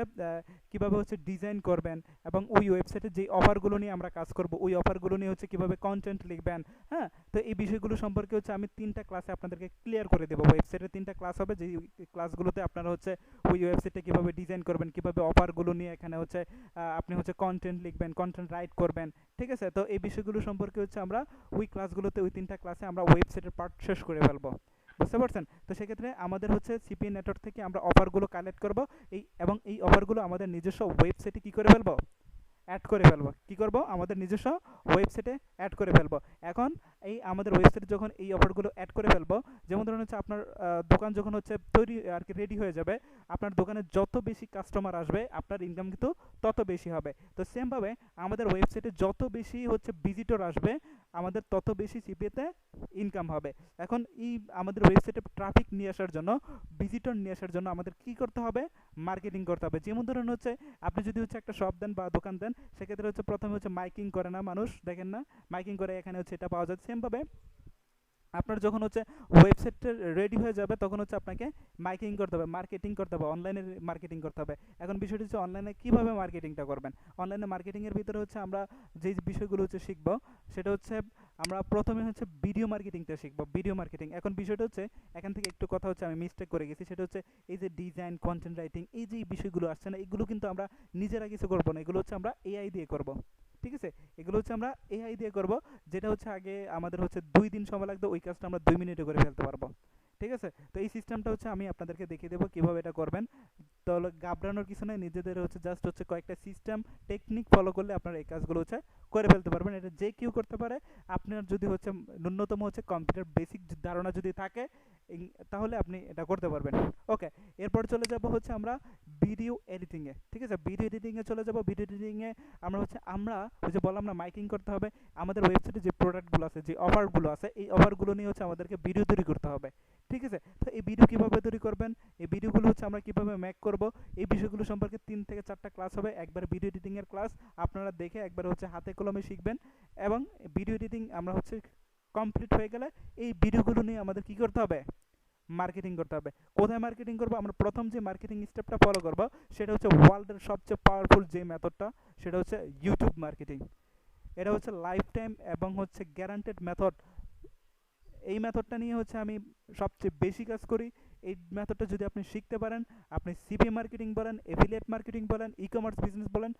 কীভাবে হচ্ছে ডিজাইন করবেন, এবং ওই ওয়েবসাইটে যে অফারগুলো নিয়ে আমরা কাজ করব, ওই অফারগুলো নিয়ে হচ্ছে কীভাবে কন্টেন্ট লিখবেন। হ্যাঁ, তো এই বিষয়গুলো সম্পর্কে হচ্ছে আমি 3টা ক্লাসে আপনাদেরকে ক্লিয়ার করে দেবো। ওয়েবসাইটে 3টা ক্লাস হবে, যেই ক্লাসগুলোতে আপনারা হচ্ছে ওই ওয়েবসাইটে কীভাবে ডিজাইন করবেন, কীভাবে অফারগুলো নিয়ে এখানে হচ্ছে আপনি হচ্ছে কন্টেন্ট লিখবেন, কন্টেন্ট রাইট করবেন। ঠিক আছে, তো এই বিষয়গুলো সম্পর্কে হচ্ছে আমরা ওই ক্লাসগুলোতে, ওই 3টা ক্লাসে আমরা ওয়েবসাইটের পার্ট শেষ করে ফেলবো। বুঝতে পারছেন? তো সেক্ষেত্রে আমাদের হচ্ছে সিপিএ নেটওয়ার্ক থেকে আমরা অফারগুলো কালেক্ট করব, এবং এই অফারগুলো আমাদের নিজস্ব ওয়েবসাইটে কী করে ফেলবো, অ্যাড করে ফেলবো। কী করব, আমাদের নিজস্ব ওয়েবসাইটে অ্যাড করে ফেলবো। এখন এই আমাদের ওয়েবসাইটে যখন এই অফারগুলো অ্যাড করে ফেলবো, যেমন ধরুন হচ্ছে আপনার দোকান যখন হচ্ছে তৈরি আর কি রেডি হয়ে যাবে, আপনার দোকানে যত বেশি কাস্টমার আসবে আপনার ইনকাম কিন্তু তত বেশি হবে। তো সেমভাবে আমাদের ওয়েবসাইটে যত বেশি হচ্ছে ভিজিটর আসবে, আমাদের তত বেশি সিপিএতে ইনকাম হবে। এখন এই আমাদের ওয়েবসাইটে ট্রাফিক নিয়ে আসার জন্য, ভিজিটর নিয়ে আসার জন্য আমাদের কী করতে হবে, মার্কেটিং করতে হবে। যেমন ধরুন হচ্ছে আপনি যদি হচ্ছে একটা শপ দেন বা দোকান দেন, সেক্ষেত্রে হচ্ছে প্রথমে হচ্ছে মাইকিং করে না মানুষ, দেখেন না মাইকিং করে, এখানে হচ্ছে এটা পাওয়া যায়। সেমভাবে আপনার যখন হচ্ছে ওয়েবসাইটটা রেডি হয়ে যাবে, তখন হচ্ছে আপনাকে মার্কেটিং করতে হবে, মার্কেটিং করতে হবে, অনলাইনে মার্কেটিং করতে হবে। এখন বিষয়টি হচ্ছে অনলাইনে কীভাবে মার্কেটিংটা করবেন। অনলাইনে মার্কেটিংয়ের ভিতরে হচ্ছে আমরা যেই বিষয়গুলো হচ্ছে শিখবো, সেটা হচ্ছে আমরা প্রথমে হচ্ছে ভিডিও মার্কেটিংটা শিখবো, ভিডিও মার্কেটিং। এখন বিষয়টা হচ্ছে এখান থেকে একটু কথা হচ্ছে আমি মিস্টেক করে গেছি, সেটা হচ্ছে এই যে ডিজাইন, কন্টেন্ট রাইটিং, এই যে বিষয়গুলো আসছে না, এগুলো কিন্তু আমরা নিজেরা কিছু করবো না, এগুলো হচ্ছে আমরা এআই দিয়ে করবো। ঠিক আছে, এগুলো হচ্ছে আমরা এআই দিয়ে করব, যেটা হচ্ছে আগে আমাদের হচ্ছে 2 দিন সময় লাগতো, ওই কাজটা আমরা 2 মিনিটে করে ফেলতে পারবো। ঠিক আছে, তো এই সিস্টেমটা হচ্ছে আমি আপনাদেরকে দেখিয়ে দেবো কীভাবে এটা করবেন। তাহলে ঘাবড়ানোর কিছু নেই, নিজেদের হচ্ছে জাস্ট হচ্ছে কয়েকটা সিস্টেম টেকনিক ফলো করলে আপনারা এই কাজগুলো হচ্ছে করে ফেলতে পারবেন। এটা যে কেউ করতে পারে, আপনার যদি হচ্ছে ন্যূনতম হচ্ছে কম্পিউটার বেসিক ধারণা যদি থাকে, তাহলে আপনি এটা করতে পারবেন। ওকে, এরপর চলে যাব হচ্ছে আমরা ভিডিও এডিটিংয়ে। ঠিক আছে, ভিডিও এডিটিংয়ে চলে যাব। ভিডিও এডিটিংয়ে আমরা ওই যে বললাম না, মাইকিং করতে হবে। আমাদের ওয়েবসাইটে যে প্রোডাক্টগুলো আছে, যে অফারগুলো আছে, এই অফারগুলো নিয়ে হচ্ছে আমাদেরকে ভিডিও তৈরি করতে হবে। ঠিক আছে, তো এই ভিডিও কীভাবে তৈরি করবেন, এই ভিডিওগুলো হচ্ছে আমরা কীভাবে মেক করব, এই বিষয়গুলো সম্পর্কে 3 থেকে 4টা ক্লাস হবে। একবার ভিডিও এডিটিংয়ের ক্লাস আপনারা দেখে একবার হচ্ছে হাতে কলমে শিখবেন, এবং ভিডিও এডিটিং আমরা হচ্ছে কমপ্লিট হয়ে গেলে এই ভিডিওগুলো নিয়ে আমাদের কী করতে হবে, মার্কেটিং করতে হবে। কোথায় মার্কেটিং করব, আমরা প্রথম যে মার্কেটিং স্টেপটা ফলো করব, সেটা হচ্ছে ওয়ার্ল্ডের সবচেয়ে পাওয়ারফুল যে মেথডটা, সেটা হচ্ছে ইউটিউব মার্কেটিং। এটা হচ্ছে লাইফ টাইম এবং হচ্ছে গ্যারান্টেড মেথড। এই মেথডটা নিয়ে হচ্ছে আমি সবচেয়ে বেশি কাজ করি। এই মেথডটা যদি আপনি শিখতে পারেন, আপনি সিপি মার্কেটিং বলেন, এফিলিয়েট মার্কেটিং বলেন, ই কমার্স বিজনেস বলেন,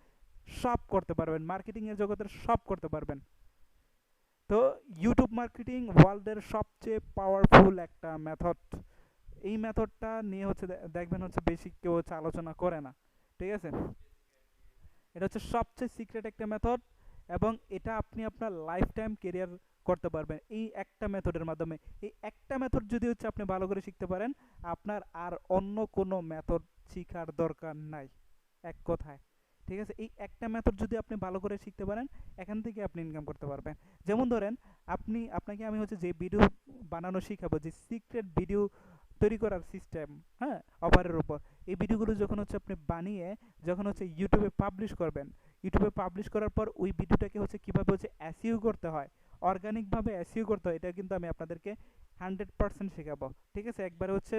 সব করতে পারবেন, মার্কেটিংয়ের জগতের সব করতে পারবেন। তো ইউটিউব মার্কেটিং ওয়ার্ল্ডের সবচেয়ে পাওয়ারফুল একটা মেথড। এই মেথডটা নিয়ে হচ্ছে দেখবেন হচ্ছে বেশি কেউ হচ্ছে আলোচনা করে না, ঠিক আছে? এটা হচ্ছে সবচেয়ে সিক্রেট একটা মেথড, এবং এটা আপনি আপনার লাইফ টাইম কেরিয়ার করতে পারবেন এই একটা মেথডের মাধ্যমে। এই একটা মেথড যদি হচ্ছে আপনি ভালো করে শিখতে পারেন, আপনার আর অন্য কোনো মেথড শেখার দরকার নাই, এক কথায়, ঠিক আছে? এই একটা মেথড যদি আপনি ভালো করে শিখতে পারেন, এখান থেকে আপনি ইনকাম করতে পারবেন। যেমন ধরেন আপনাকে আমি হচ্ছে যে ভিডিও বানানো শিখাবো, যে সিক্রেট ভিডিও তৈরি করার সিস্টেম, হ্যাঁ, অফারের উপর, এই ভিডিওগুলো যখন হচ্ছে আপনি বানিয়ে যখন হচ্ছে ইউটিউবে পাবলিশ করবেন, ইউটিউবে পাবলিশ করার পর ওই ভিডিওটাকে হচ্ছে কীভাবে হচ্ছে এসইও করতে হয়, অর্গানিকভাবে এসইও করতে হয়, এটা কিন্তু আমি আপনাদেরকে 100% শেখাবো, ঠিক আছে? একবারে হচ্ছে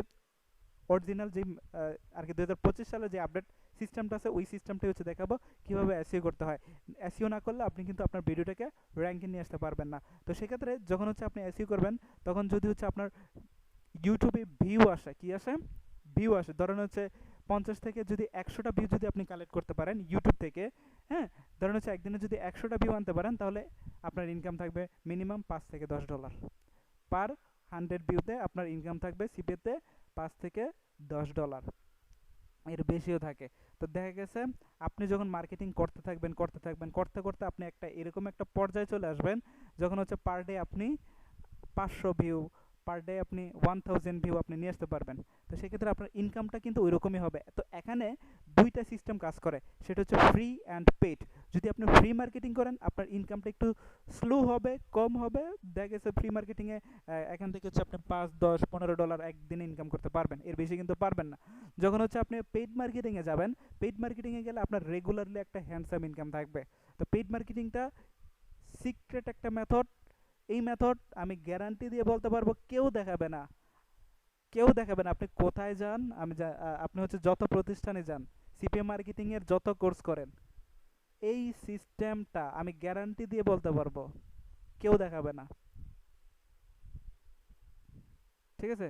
অরিজিনাল যে আর কি 2025 সালে যে আপডেট সিস্টেমটা আছে, ওই সিস্টেমটাই হচ্ছে দেখাবো কীভাবে এসইও করতে হয়। এসইও না করলে আপনি কিন্তু আপনার ভিডিওটাকে র্যাঙ্কে নিয়ে আসতে পারবেন না। তো সেক্ষেত্রে যখন হচ্ছে আপনি এসইও করবেন, তখন যদি হচ্ছে আপনার ইউটিউবে ভিউ আসে, কি আসে? ভিউ আসে। ধরেন হচ্ছে 50 থেকে যদি 100টা ভিউ যদি আপনি কালেক্ট করতে পারেন ইউটিউব থেকে, হ্যাঁ, ধরেন হচ্ছে একদিনে যদি 100টা ভিউ আনতে পারেন, তাহলে আপনার ইনকাম থাকবে মিনিমাম $5 থেকে $10 পার 100 ভিউতে। আপনার ইনকাম থাকবে সিপিতে $5 থেকে $10, এর বেশিও থাকে। তো দেখা গেছে আপনি যখন মার্কেটিং করতে থাকবেন করতে করতে আপনি এরকম একটা পর্যায়ে চলে আসবেন, যখন হচ্ছে পার ডে আপনি 500 ভিউ, পার ডে আপনি 1000 ভিউ আপনি নিয়ে আসতে পারবেন। তো সেক্ষেত্রে আপনার ইনকামটা কিন্তু ওইরকমই হবে। তো এখানে দুইটা সিস্টেম কাজ করে, সেটা হচ্ছে ফ্রি অ্যান্ড পেড। যদি আপনি ফ্রি মার্কেটিং করেন, আপনার ইনকামটা একটু স্লো হবে, কম হবে। দেখা গেছে ফ্রি মার্কেটিংয়ে এখান থেকে হচ্ছে আপনি $5, $10, $15 একদিনে ইনকাম করতে পারবেন, এর বেশি কিন্তু পারবেন না। যখন হচ্ছে আপনি পেইড মার্কেটিংয়ে যাবেন, পেইড মার্কেটিংয়ে গেলে আপনার রেগুলারলি একটা হ্যান্ডসাম ইনকাম থাকবে। তো পেইড মার্কেটিংটা সিক্রেট একটা মেথড। এই মেথড আমি গ্যারান্টি দিয়ে বলতে পারবো কেউ দেখাবে না, কেউ দেখাবে না। আপনি কোথায় যান, আপনি হচ্ছে যত প্রতিষ্ঠানে যান, সিপিএম মার্কেটিংয়ের যত কোর্স করেন, এই সিস্টেমটা আমি গ্যারান্টি দিয়ে বলতে পারবো কেউ দেখাবে না, ঠিক আছে?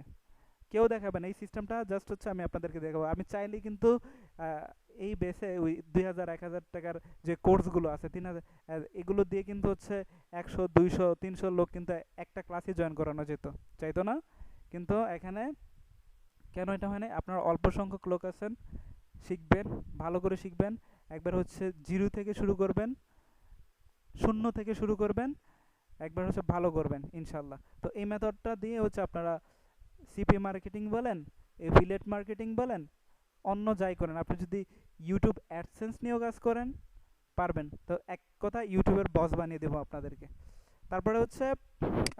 কেউ দেখাবে না। এই সিস্টেমটা জাস্ট হচ্ছে আমি আপনাদেরকে দেখাবো। আমি চাইলে কিন্তু এই বেসে ওই 2000-1000 টাকার যে কোর্সগুলো আছে, 3000, এগুলো দিয়ে কিন্তু হচ্ছে 100-200-300 লোক কিন্তু একটা ক্লাসে জয়েন করানো যেত, চাইতো না? কিন্তু এখানে কেন এটা হয় না? আপনার অল্প সংখ্যক লোক আছেন, শিখবেন, ভালো করে শিখবেন, একবার হচ্ছে জিরো থেকে শুরু করবেন, শূন্য থেকে শুরু করবেন, একবার হচ্ছে ভালো করবেন ইনশাল্লাহ। তো এই মেথডটা দিয়ে হচ্ছে আপনারা সিপি মার্কেটিং বলেন, এফিলিয়েট মার্কেটিং বলেন, অন্য যাই করেন, আপনি যদি ইউটিউব অ্যাডসেন্স নিয়েও কাজ করেন পারবেন। তো এক কথা ইউটিউবের বস বানিয়ে দেবো আপনাদেরকে। তারপরে হচ্ছে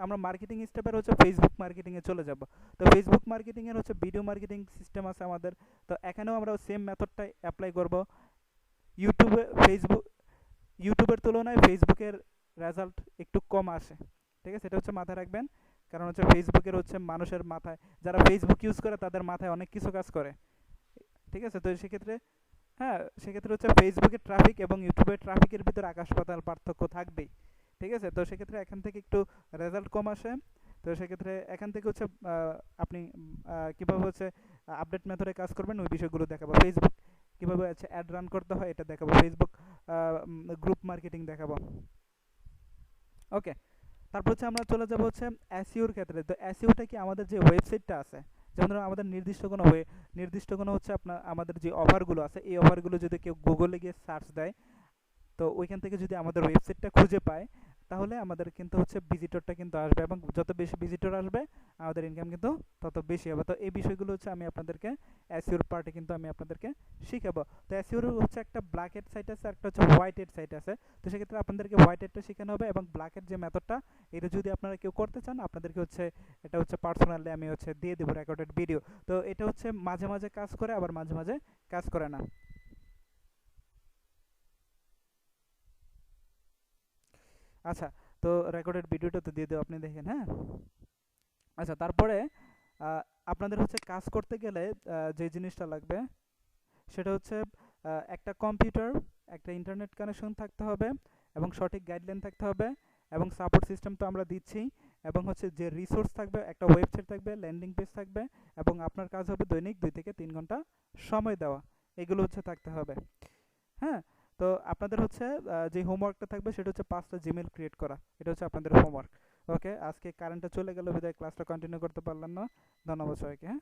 আমরা মার্কেটিং স্টেপের হচ্ছে ফেসবুক মার্কেটিংয়ে চলে যাব। তো ফেসবুক মার্কেটিংয়ের হচ্ছে ভিডিও মার্কেটিং সিস্টেম আছে আমাদের। তো এখানেও আমরা সেম মেথডটাই অ্যাপ্লাই করব। ইউটিউবের তুলনায় ফেসবুকের রেজাল্ট একটু কম আসে, ঠিক আছে? এটা হচ্ছে মাথায় রাখবেন, কারণ হচ্ছে ফেসবুকের হচ্ছে মানুষের মাথায়, যারা ফেসবুক ইউজ করে তাদের মাথায় অনেক কিছু কাজ করে, ঠিক আছে? তো সেক্ষেত্রে হ্যাঁ, সেক্ষেত্রে হচ্ছে ফেসবুকের ট্রাফিক এবং ইউটিউবের ট্রাফিকের ভিতরে আকাশ পাতাল পার্থক্য থাকবেই, ঠিক আছে? তো সেক্ষেত্রে এখান থেকে একটু রেজাল্ট কম আসে। তো সেক্ষেত্রে এখান থেকে হচ্ছে আপনি কীভাবে হচ্ছে আপডেট মেথডে কাজ করবেন ওই বিষয়গুলো দেখাবো। ফেসবুক কীভাবে হচ্ছে অ্যাড রান করতে হয় এটা দেখাবো। ফেসবুক গ্রুপ মার্কেটিং দেখাবো। ওকে, তারপর হচ্ছে আমরা চলে যাব হচ্ছে এসইওর ক্ষেত্রে। তো এসইওটা কি, আমাদের যে ওয়েবসাইটটা আছে, যেমন ধরুন আমাদের নির্দিষ্ট কোনো হচ্ছে আমাদের যে অফারগুলো আছে, এই অফারগুলো যদি কেউ গুগলে গিয়ে সার্চ দেয়, তো ওইখান থেকে যদি আমাদের ওয়েবসাইটটা খুঁজে পায়, তাহলে আমাদের কিন্তু হচ্ছে ভিজিটরটা কিন্তু আসবে, এবং যত বেশি ভিজিটর আসবে আমাদের ইনকাম কিন্তু তত বেশি হবে। তো এই বিষয়গুলো হচ্ছে আমি আপনাদেরকে এসইওর পার্টে কিন্তু আমি আপনাদেরকে শিখাবো। তো এসইওর হচ্ছে একটা ব্ল্যাক হেড সাইট আছে, একটা হচ্ছে হোয়াইট হেড সাইট আছে। তো সেক্ষেত্রে আপনাদেরকে হোয়াইট হেডটা শেখানো হবে, এবং ব্ল্যাক হেড যে মেথডটা, এটা যদি আপনারা কেউ করতে চান, আপনাদেরকে হচ্ছে এটা হচ্ছে পার্সোনালি আমি হচ্ছে দিয়ে দেবো রেকর্ডেড ভিডিও। তো এটা হচ্ছে মাঝে মাঝে কাজ করে, আবার মাঝে মাঝে কাজ করে না। আচ্ছা, তো রেকর্ডেড ভিডিওটা তো দিয়ে দেবো, আপনি দেখেন, হ্যাঁ? আচ্ছা, তারপরে আপনাদের হচ্ছে কাজ করতে গেলে যে জিনিসটা লাগবে সেটা হচ্ছে একটা কম্পিউটার, একটা ইন্টারনেট কানেকশন থাকতে হবে, এবং সঠিক গাইডলাইন থাকতে হবে এবং সাপোর্ট সিস্টেম তো আমরা দিচ্ছি এবং হচ্ছে যে রিসোর্স থাকবে, একটা ওয়েবসাইট থাকবে, ল্যান্ডিং পেজ থাকবে এবং আপনার কাজ হবে দৈনিক 2 থেকে 3 ঘন্টা সময় দেওয়া, এগুলো হচ্ছে থাকতে হবে। হ্যাঁ, তো আপনাদের হচ্ছে যে হোমওয়ার্কটা থাকবে সেটা হচ্ছে 5টা জিমেল ক্রিয়েট করা, এটা হচ্ছে আপনাদের হোমওয়ার্ক। ওকে, আজকে কারেন্টটা চলে গেল বিদায় ক্লাসটা কন্টিনিউ করতে পারলাম না। ধন্যবাদ সবাইকে। হ্যাঁ।